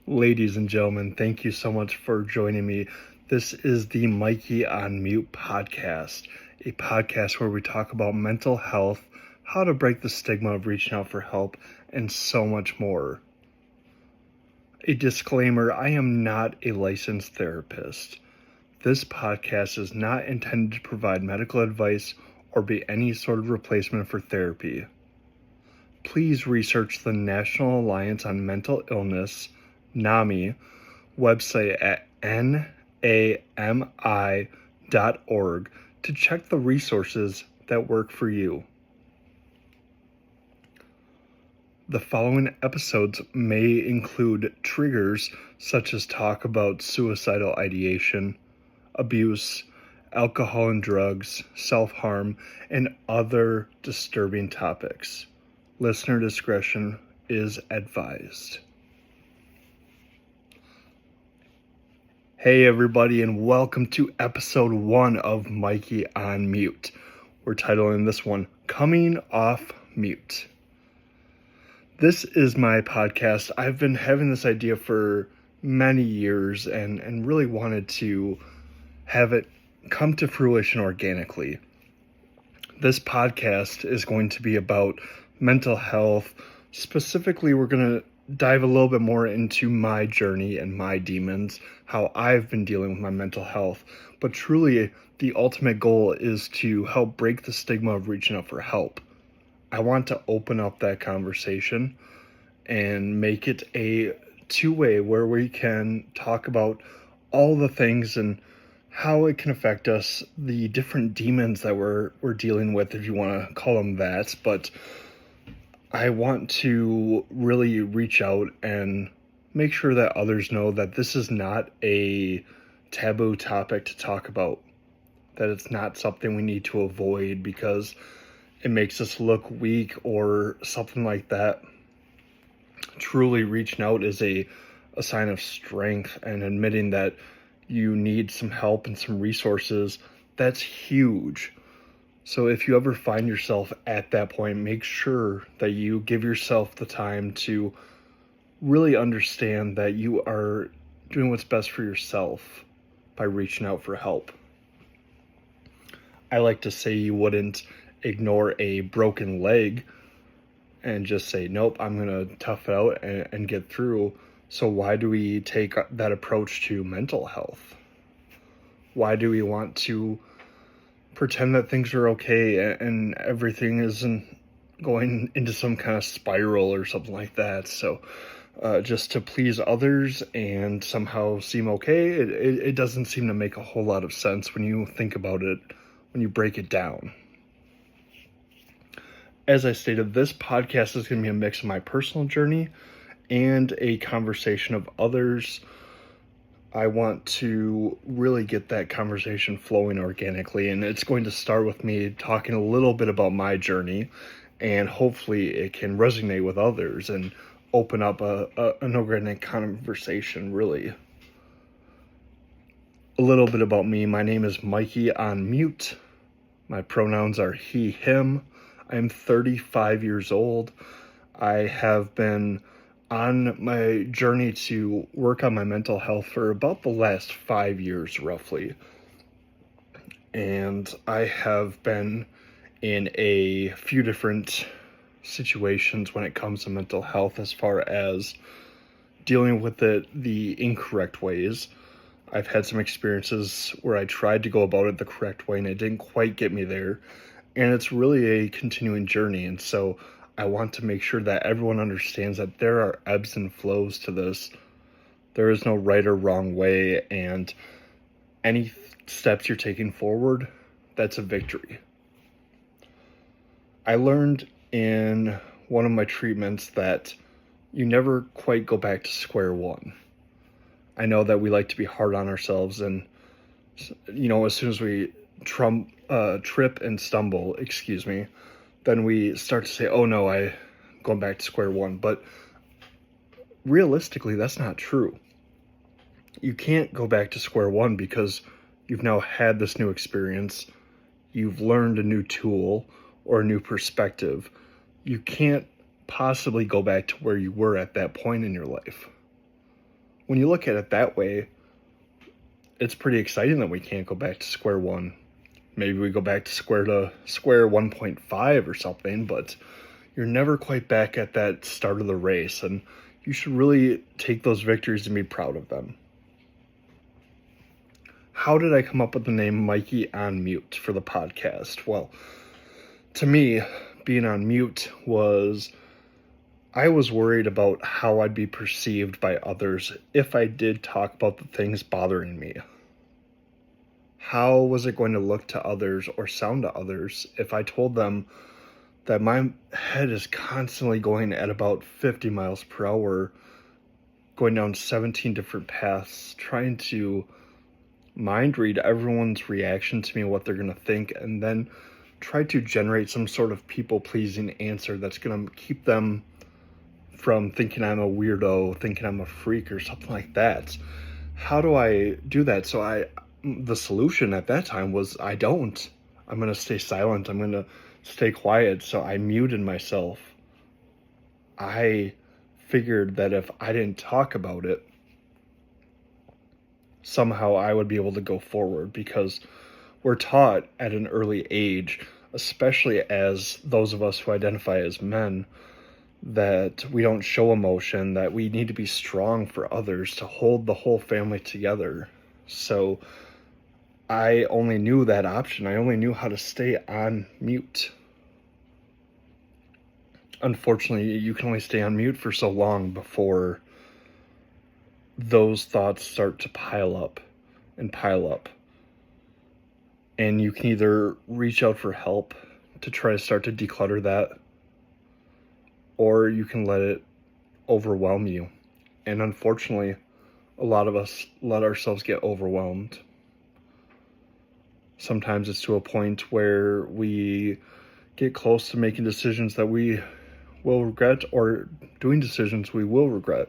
Ladies and gentlemen, thank you so much for joining me. This is the Mikey On Mute Podcast, a podcast where we talk about mental health, how to break the stigma of reaching out for help, and so much more. A disclaimer, I am not a licensed therapist. This podcast is not intended to provide medical advice or be any sort of replacement for therapy. Please research the National Alliance on Mental Illness, NAMI, website at nami.org to check the resources that work for you. The following episodes may include triggers such as talk about suicidal ideation, abuse, alcohol and drugs, self-harm, and other disturbing topics. Listener discretion is advised. Hey everybody, and welcome to episode 1 of Mikey on Mute. We're titling this one, Coming Off Mute. This is my podcast. I've been having this idea for many years and really wanted to have it come to fruition organically. This podcast is going to be about mental health. Specifically, we're going to dive a little bit more into my journey and my demons, how I've been dealing with my mental health. But truly, the ultimate goal is to help break the stigma of reaching out for help. I want to open up that conversation and make it a two-way where we can talk about all the things and how it can affect us, the different demons that we're dealing with, if you want to call them that. But I want to really reach out and make sure that others know that this is not a taboo topic to talk about, that it's not something we need to avoid because it makes us look weak or something like that. Truly reaching out is a sign of strength, and admitting that you need some help and some resources, that's huge. So if you ever find yourself at that point, make sure that you give yourself the time to really understand that you are doing what's best for yourself by reaching out for help. I like to say you wouldn't ignore a broken leg and just say, nope, I'm going to tough it out and get through. So why do we take that approach to mental health? Why do we want to pretend that things are okay and everything isn't going into some kind of spiral or something like that? So just to please others and somehow seem okay, it doesn't seem to make a whole lot of sense when you think about it, when you break it down. As I stated, this podcast is going to be a mix of my personal journey and a conversation of others. I want to really get that conversation flowing organically, and it's going to start with me talking a little bit about my journey, and hopefully it can resonate with others and open up an organic conversation, really. A little bit about me. My name is Mikey On Mute. My pronouns are he, him. I'm 35 years old. I have been on my journey to work on my mental health for about the last 5 years, roughly. And I have been in a few different situations when it comes to mental health, as far as dealing with it the incorrect ways. I've had some experiences where I tried to go about it the correct way and it didn't quite get me there. And it's really a continuing journey. And so I want to make sure that everyone understands that there are ebbs and flows to this. There is no right or wrong way, and any steps you're taking forward, that's a victory. I learned in one of my treatments that you never quite go back to square one. I know that we like to be hard on ourselves, and as soon as we trip and stumble, then we start to say, oh no, I'm going back to square one. But realistically, that's not true. You can't go back to square one because you've now had this new experience. You've learned a new tool or a new perspective. You can't possibly go back to where you were at that point in your life. when you look at it that way, it's pretty exciting that we can't go back to square one. Maybe we go back to square 1.5 or something, but you're never quite back at that start of the race, and you should really take those victories and be proud of them. How did I come up with the name Mikey On Mute for the podcast? Well, to me, being on mute I was worried about how I'd be perceived by others if I did talk about the things bothering me. How was it going to look to others or sound to others if I told them that my head is constantly going at about 50 miles per hour, going down 17 different paths, trying to mind read everyone's reaction to me, what they're going to think, and then try to generate some sort of people-pleasing answer that's going to keep them from thinking I'm a weirdo, thinking I'm a freak or something like that. How do I do that? So the solution at that time was I'm going to stay silent. I'm going to stay quiet. So I muted myself. I figured that if I didn't talk about it, somehow I would be able to go forward, because we're taught at an early age, especially as those of us who identify as men, that we don't show emotion, that we need to be strong for others to hold the whole family together. So I only knew that option. I only knew how to stay on mute. Unfortunately, you can only stay on mute for so long before those thoughts start to pile up. And you can either reach out for help to try to start to declutter that, or you can let it overwhelm you. And unfortunately, a lot of us let ourselves get overwhelmed. Sometimes it's to a point where we get close to making decisions that we will regret, or doing decisions we will regret.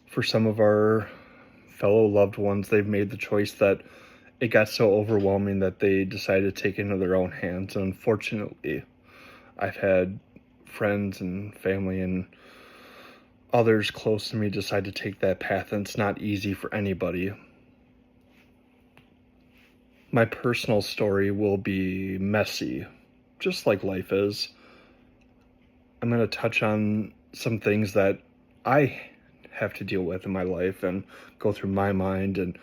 For some of our fellow loved ones, they've made the choice that it got so overwhelming that they decided to take it into their own hands. And unfortunately, I've had friends and family and others close to me decide to take that path, and it's not easy for anybody. My personal story will be messy, just like life is. I'm going to touch on some things that I have to deal with in my life and go through my mind, and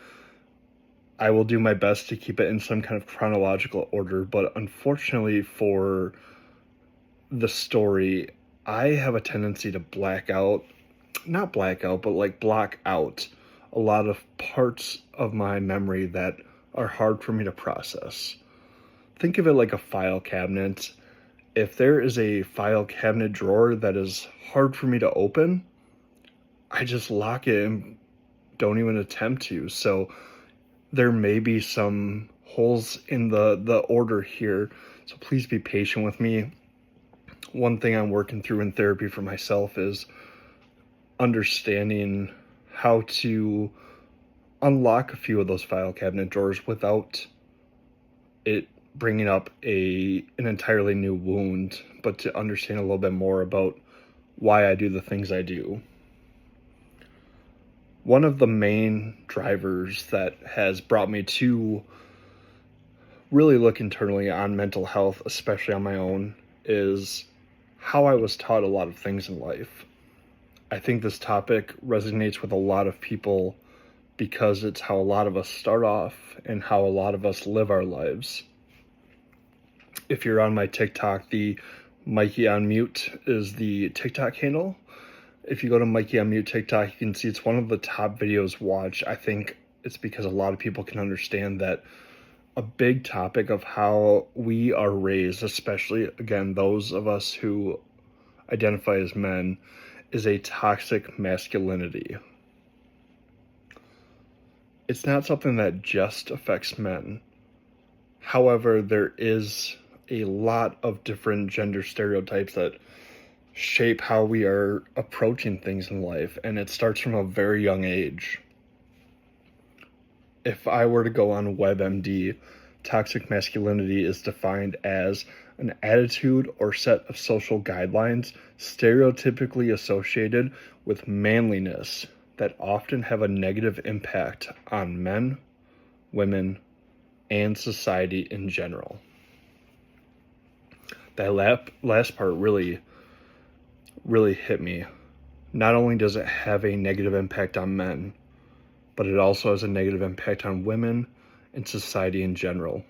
I will do my best to keep it in some kind of chronological order, but unfortunately for the story, I have a tendency to block out a lot of parts of my memory that are hard for me to process. Think of it like a file cabinet. If there is a file cabinet drawer that is hard for me to open, I just lock it and don't even attempt to. So there may be some holes in the order here, so please be patient with me. One thing I'm working through in therapy for myself is understanding how to unlock a few of those file cabinet drawers without it bringing up an entirely new wound, but to understand a little bit more about why I do the things I do. One of the main drivers that has brought me to really look internally on mental health, especially on my own, is how I was taught a lot of things in life. I think this topic resonates with a lot of people because it's how a lot of us start off and how a lot of us live our lives. If you're on my TikTok, the Mikey On Mute is the TikTok handle. If you go to Mikey On Mute TikTok, you can see it's one of the top videos watched. I think it's because a lot of people can understand that a big topic of how we are raised, especially, again, those of us who identify as men, is a toxic masculinity. It's not something that just affects men. However, there is a lot of different gender stereotypes that shape how we are approaching things in life, and it starts from a very young age. If I were to go on WebMD, toxic masculinity is defined as an attitude or set of social guidelines stereotypically associated with manliness, that often have a negative impact on men, women, and society in general. That last part really hit me. Not only does it have a negative impact on men, but it also has a negative impact on women and society in general.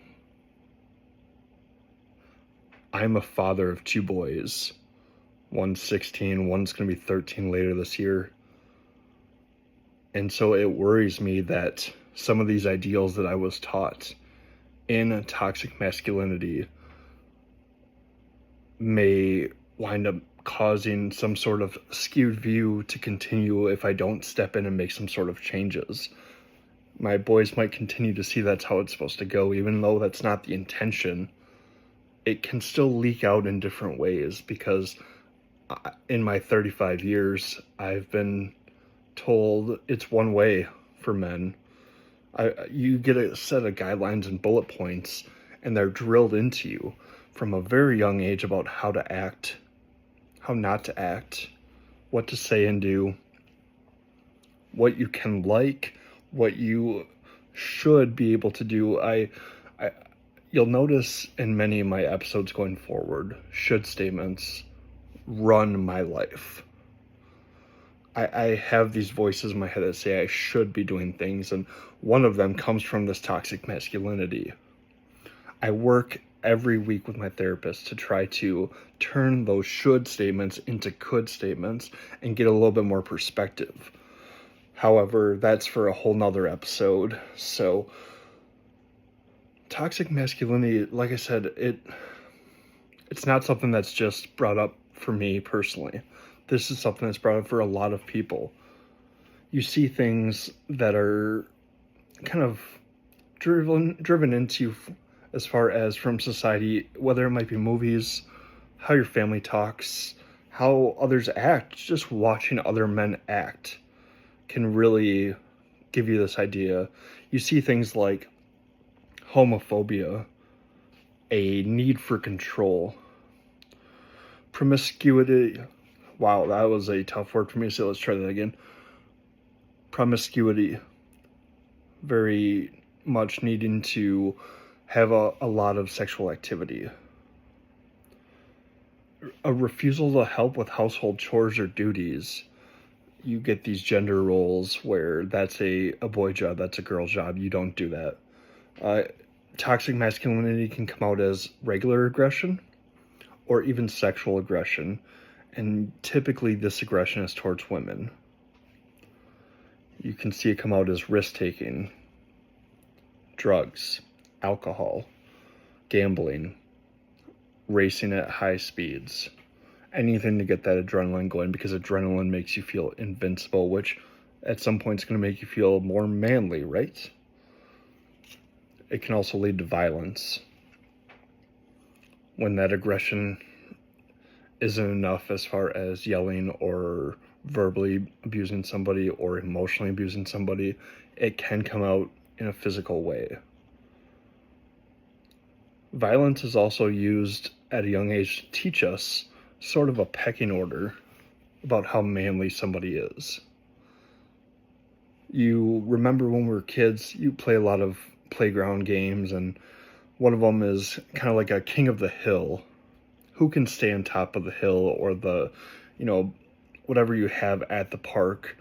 I'm a father of 2 boys. One's 16, one's going to be 13 later this year. And so it worries me that some of these ideals that I was taught in toxic masculinity may wind up causing some sort of skewed view to continue if I don't step in and make some sort of changes. My boys might continue to see that's how it's supposed to go, even though that's not the intention. It can still leak out in different ways because in my 35 years, I've been told it's one way for men. You get a set of guidelines and bullet points, and they're drilled into you from a very young age about how to act, how not to act, what to say and do, what you can like, what you should be able to do. You'll notice in many of my episodes going forward, should statements run my life. I have these voices in my head that say I should be doing things, and one of them comes from this toxic masculinity. I work every week with my therapist to try to turn those should statements into could statements and get a little bit more perspective. However, that's for a whole nother episode. So, toxic masculinity, like I said, it's not something that's just brought up for me personally. This is something that's brought up for a lot of people. You see things that are kind of driven into as far as from society, whether it might be movies, how your family talks, how others act. Just watching other men act can really give you this idea. You see things like homophobia, a need for control, promiscuity. Wow, that was a tough word for me, so let's try that again. Promiscuity, very much needing to have a lot of sexual activity. A refusal to help with household chores or duties. You get these gender roles where that's a boy job, that's a girl job. You don't do that. Toxic masculinity can come out as regular aggression or even sexual aggression. And typically this aggression is towards women. You can see it come out as risk-taking, drugs, alcohol, gambling, racing at high speeds, anything to get that adrenaline going, because adrenaline makes you feel invincible, which at some point is going to make you feel more manly, right? It can also lead to violence when that aggression isn't enough as far as yelling or verbally abusing somebody or emotionally abusing somebody. It can come out in a physical way. Violence is also used at a young age to teach us sort of a pecking order about how manly somebody is. You remember when we were kids, you play a lot of playground games, and one of them is kind of like a king of the hill. Who can stay on top of the hill, or the, whatever you have at the park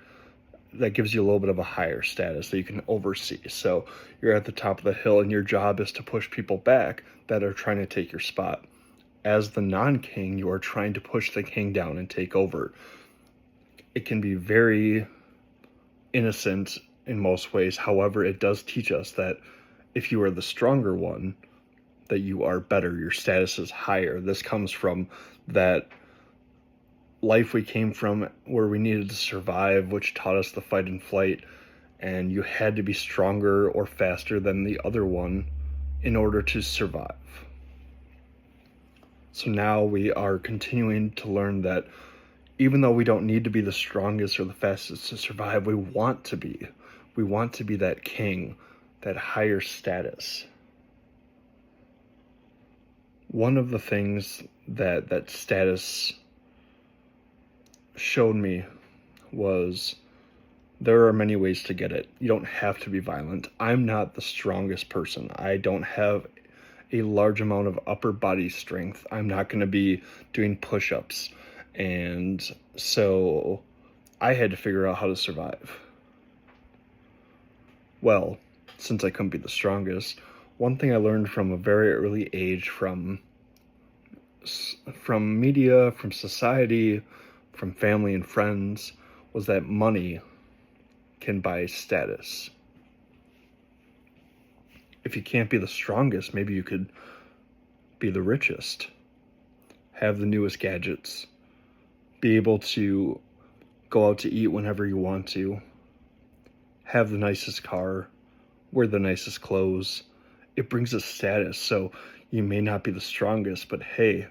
that gives you a little bit of a higher status that you can oversee. So you're at the top of the hill and your job is to push people back that are trying to take your spot. As the non-king, you are trying to push the king down and take over. It can be very innocent in most ways. However, it does teach us that if you are the stronger one, that you are better, your status is higher. This comes from that life we came from where we needed to survive, which taught us the fight and flight, and you had to be stronger or faster than the other one in order to survive. So now we are continuing to learn that even though we don't need to be the strongest or the fastest to survive, we want to be. We want to be that king, that higher status. One of the things that status showed me was There are many ways to get it. You don't have to be violent. I'm not the strongest person. I don't have a large amount of upper body strength. I'm not going to be doing push-ups. And so I had to figure out how to survive. Well, since I couldn't be the strongest, one thing I learned from a very early age from media, from society, from family and friends was that money can buy status. If you can't be the strongest, maybe you could be the richest, have the newest gadgets, be able to go out to eat whenever you want to, have the nicest car, wear the nicest clothes. It brings a status. So you may not be the strongest, but hey,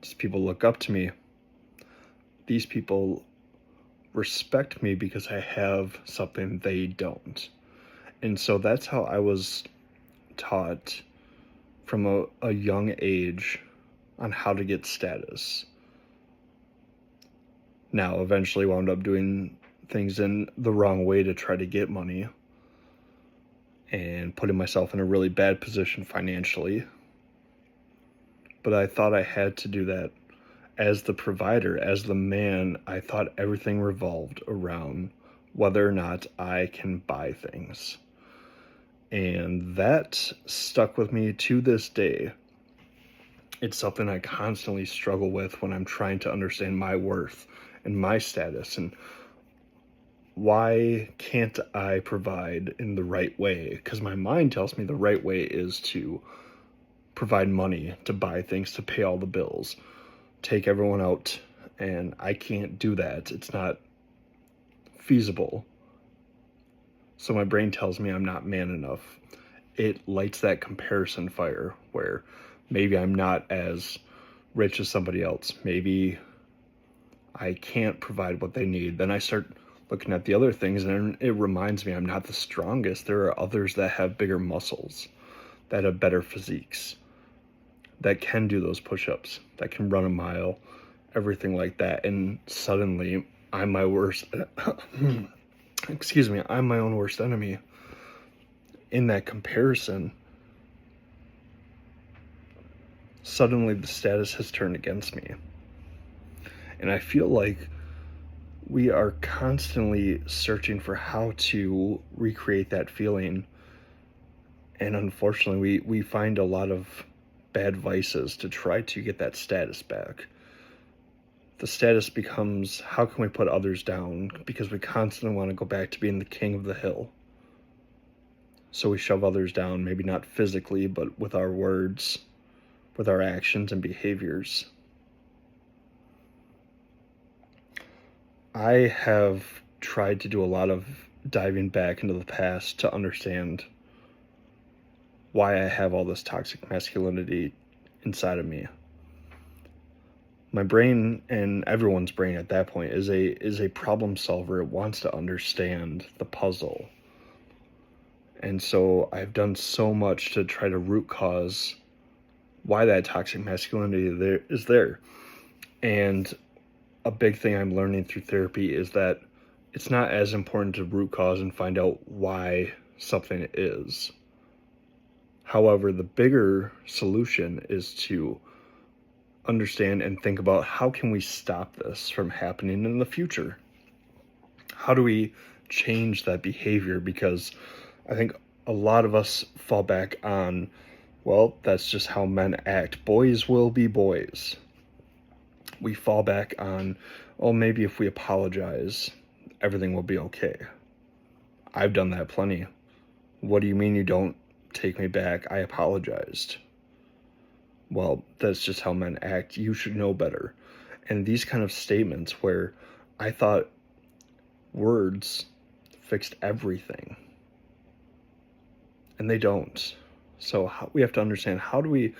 these people look up to me. These people respect me because I have something they don't. And so that's how I was taught from a young age on how to get status. Now, eventually wound up doing things in the wrong way to try to get money and putting myself in a really bad position financially. But I thought I had to do that. As the provider, as the man, I thought everything revolved around whether or not I can buy things. And that stuck with me to this day. It's something I constantly struggle with when I'm trying to understand my worth and my status, and why can't I provide in the right way? Because my mind tells me the right way is to provide money, to buy things, to pay all the bills, take everyone out, and I can't do that. It's not feasible. So my brain tells me I'm not man enough. It lights that comparison fire where maybe I'm not as rich as somebody else. Maybe I can't provide what they need. Then I start looking at the other things, and it reminds me I'm not the strongest. There are others that have bigger muscles, that have better physiques, that can do those push-ups, that can run a mile, everything like that. And suddenly I'm my worst, I'm my own worst enemy in that comparison. Suddenly the status has turned against me. And I feel like we are constantly searching for how to recreate that feeling. And unfortunately, we find a lot of bad vices to try to get that status back. The status becomes, how can we put others down? Because we constantly want to go back to being the king of the hill. So we shove others down, maybe not physically, but with our words, with our actions and behaviors. I have tried to do a lot of diving back into the past to understand why I have all this toxic masculinity inside of me. My brain, and everyone's brain at that point, is a problem solver. It wants to understand the puzzle. And so I've done so much to try to root cause why that toxic masculinity is there. And a big thing I'm learning through therapy is that it's not as important to root cause and find out why something is. However, the bigger solution is to understand and think about, how can we stop this from happening in the future? How do we change that behavior? Because I think a lot of us fall back on, well, that's just how men act. Boys will be boys. We fall back on, oh, maybe if we apologize, everything will be okay. I've done that plenty. What do you mean you don't take me back? I apologized. Well, that's just how men act. You should know better. And these kind of statements where I thought words fixed everything, and they don't. So we have to understand, how do we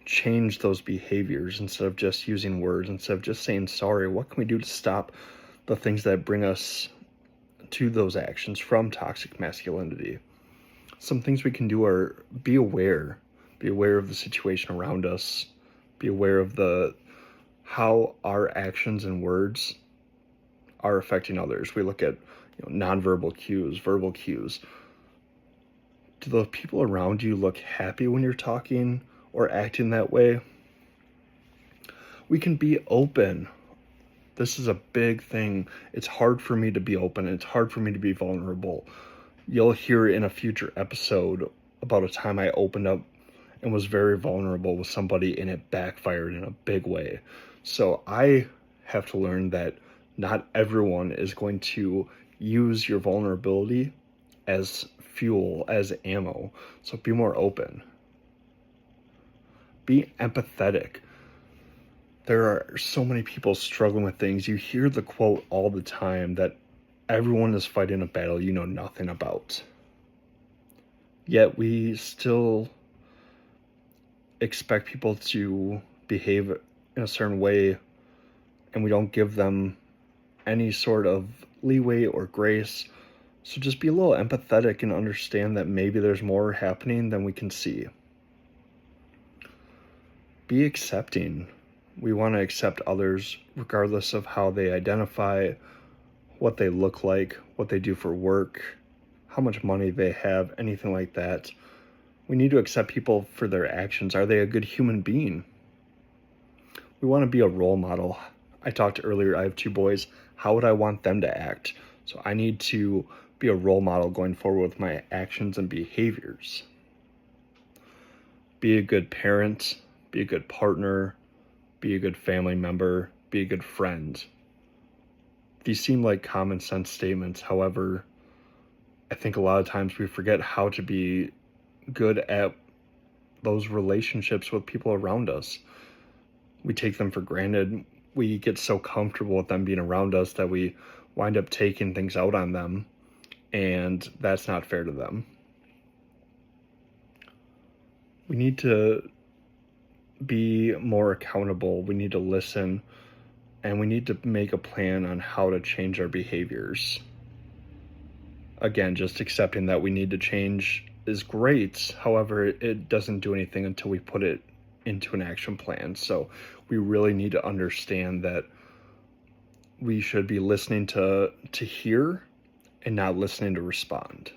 change those behaviors instead of just using words, instead of just saying sorry? What can we do to stop the things that bring us to those actions from toxic masculinity? Some things we can do are be aware of the situation around us, be aware of how our actions and words are affecting others. We look at, nonverbal cues, verbal cues. Do the people around you look happy when you're talking or acting that way? We can be open. This is a big thing. It's hard for me to be open. It's hard for me to be vulnerable. You'll hear in a future episode about a time I opened up and was very vulnerable with somebody and it backfired in a big way. So I have to learn that not everyone is going to use your vulnerability as fuel, as ammo. So be more open. Be empathetic. There are so many people struggling with things. You hear the quote all the time that everyone is fighting a battle you know nothing about. Yet we still expect people to behave in a certain way, and we don't give them any sort of leeway or grace. So just be a little empathetic and understand that maybe there's more happening than we can see. Be accepting. We want to accept others regardless of how they identify, what they look like, what they do for work, how much money they have, anything like that. We need to accept people for their actions. Are they a good human being? We want to be a role model. I talked earlier, I have 2 boys. How would I want them to act? So I need to be a role model going forward with my actions and behaviors. Be a good parent, be a good partner, be a good family member, be a good friend. These seem like common sense statements. However, I think a lot of times we forget how to be good at those relationships with people around us. We take them for granted. We get so comfortable with them being around us that we wind up taking things out on them, and that's not fair to them. We need to be more accountable. We need to listen, and we need to make a plan on how to change our behaviors. Again, just accepting that we need to change is great. However, it doesn't do anything until we put it into an action plan. So we really need to understand that we should be listening to hear and not listening to respond.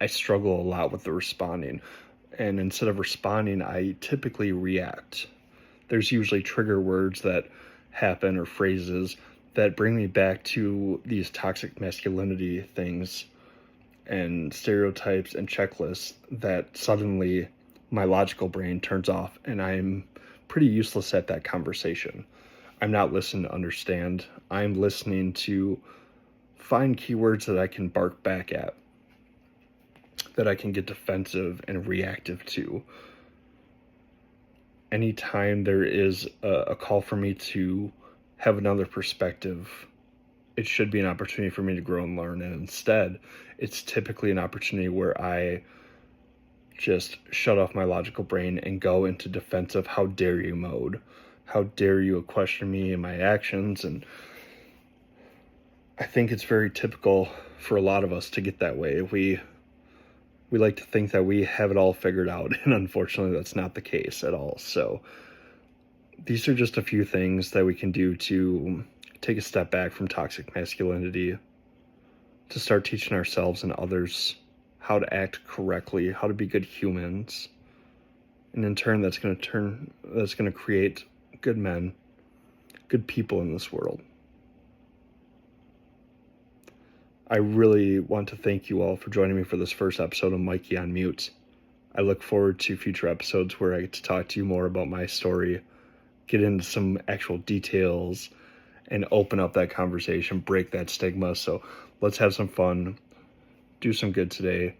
I struggle a lot with the responding. And instead of responding, I typically react. There's usually trigger words that happen or phrases that bring me back to these toxic masculinity things and stereotypes and checklists that suddenly my logical brain turns off and I'm pretty useless at that conversation. I'm not listening to understand. I'm listening to find keywords that I can bark back at, that I can get defensive and reactive to. Anytime there is a call for me to have another perspective, it should be an opportunity for me to grow and learn. And instead, it's typically an opportunity where I just shut off my logical brain and go into defensive how dare you mode. How dare you question me and my actions? And I think it's very typical for a lot of us to get that way. We like to think that we have it all figured out, and unfortunately that's not the case at all. So these are just a few things that we can do to take a step back from toxic masculinity, to start teaching ourselves and others how to act correctly, how to be good humans. And in turn, that's going to create good men, good people in this world. I really want to thank you all for joining me for this first episode of Mikey on Mute. I look forward to future episodes where I get to talk to you more about my story, get into some actual details, and open up that conversation, break that stigma. So let's have some fun, do some good today.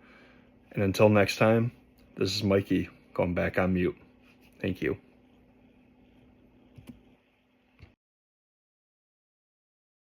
And until next time, this is Mikey going back on mute. Thank you.